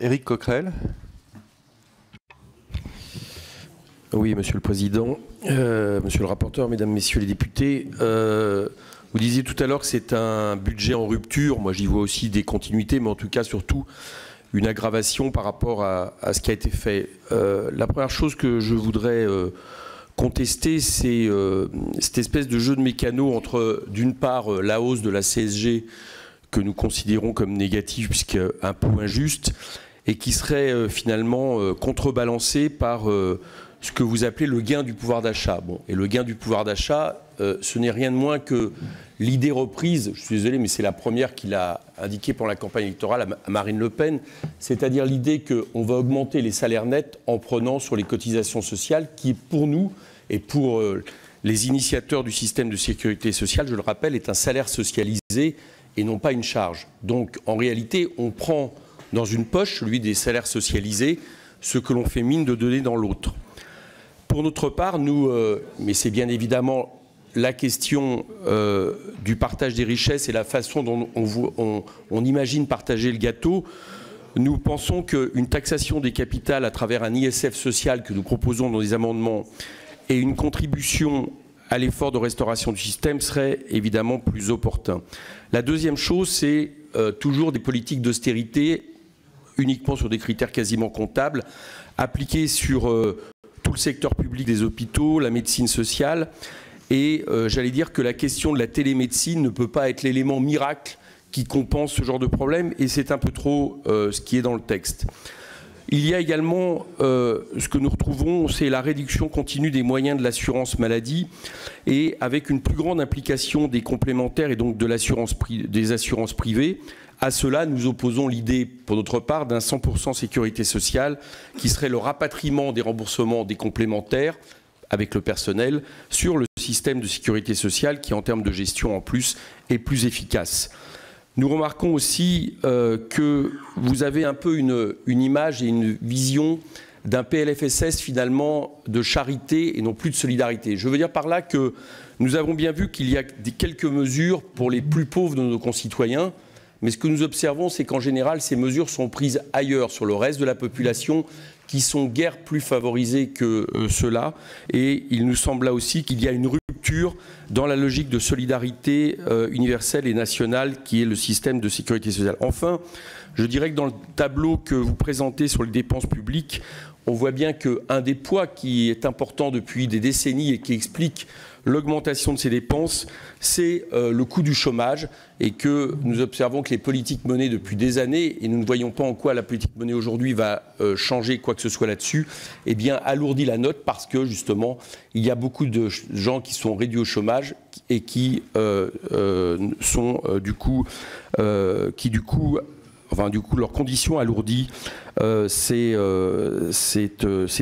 Éric Coquerel. Oui, Monsieur le Président, Monsieur le rapporteur, Mesdames, Messieurs les députés, vous disiez tout à l'heure que c'est un budget en rupture. Moi, j'y vois aussi des continuités, mais en tout cas, surtout, une aggravation par rapport à ce qui a été fait. La première chose que je voudrais contester, c'est cette espèce de jeu de mécano entre, d'une part, la hausse de la CSG, que nous considérons comme négative, puisqu'un peu injuste, et qui serait finalement contrebalancée par ce que vous appelez le gain du pouvoir d'achat. Bon, et le gain du pouvoir d'achat, ce n'est rien de moins que l'idée reprise, je suis désolé, mais c'est la première qu'il a indiquée pendant la campagne électorale à Marine Le Pen, c'est-à-dire l'idée qu'on va augmenter les salaires nets en prenant sur les cotisations sociales, qui pour nous et pour les initiateurs du système de sécurité sociale, je le rappelle, est un salaire socialisé et non pas une charge. Donc en réalité, on prend dans une poche, celui des salaires socialisés, ce que l'on fait mine de donner dans l'autre. Pour notre part, nous, mais c'est bien évidemment la question du partage des richesses et la façon dont on imagine partager le gâteau, nous pensons qu'une taxation des capitales à travers un ISF social que nous proposons dans des amendements et une contribution à l'effort de restauration du système serait évidemment plus opportun. La deuxième chose, c'est toujours des politiques d'austérité uniquement sur des critères quasiment comptables, appliqués sur tout le secteur public des hôpitaux, la médecine sociale. Et j'allais dire que la question de la télémédecine ne peut pas être l'élément miracle qui compense ce genre de problème, et c'est un peu trop ce qui est dans le texte. Il y a également ce que nous retrouvons, c'est la réduction continue des moyens de l'assurance maladie, et avec une plus grande implication des complémentaires et donc de des assurances privées. À cela, nous opposons l'idée, pour notre part, d'un 100% sécurité sociale, qui serait le rapatriement des remboursements des complémentaires, avec le personnel, sur le système de sécurité sociale, qui, en termes de gestion, en plus, est plus efficace. Nous remarquons aussi que vous avez un peu une image et une vision d'un PLFSS, finalement, de charité et non plus de solidarité. Je veux dire par là que nous avons bien vu qu'il y a quelques mesures pour les plus pauvres de nos concitoyens, mais ce que nous observons, c'est qu'en général, ces mesures sont prises ailleurs, sur le reste de la population, qui sont guère plus favorisés que cela. Et il nous semble là aussi qu'il y a une rupture dans la logique de solidarité universelle et nationale qui est le système de sécurité sociale. Enfin, je dirais que dans le tableau que vous présentez sur les dépenses publiques, on voit bien qu'un des poids qui est important depuis des décennies et qui explique l'augmentation de ces dépenses, c'est le coût du chômage, et que nous observons que les politiques menées depuis des années, et nous ne voyons pas en quoi la politique menée aujourd'hui va changer quoi que ce soit là-dessus, eh bien alourdit la note parce que justement il y a beaucoup de gens qui sont réduits au chômage et qui sont du coup leurs conditions alourdissent ces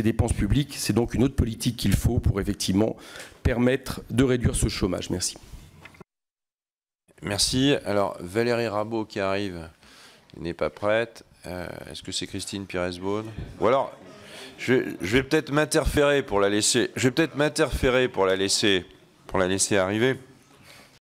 dépenses publiques. C'est donc une autre politique qu'il faut pour effectivement permettre de réduire ce chômage. Merci. Merci. Alors, Valérie Rabault qui arrive n'est pas prête. Est-ce que c'est Christine Pires-Beaune? Ou alors, je vais peut-être m'interférer pour la laisser. Je vais peut-être m'interférer pour la laisser arriver.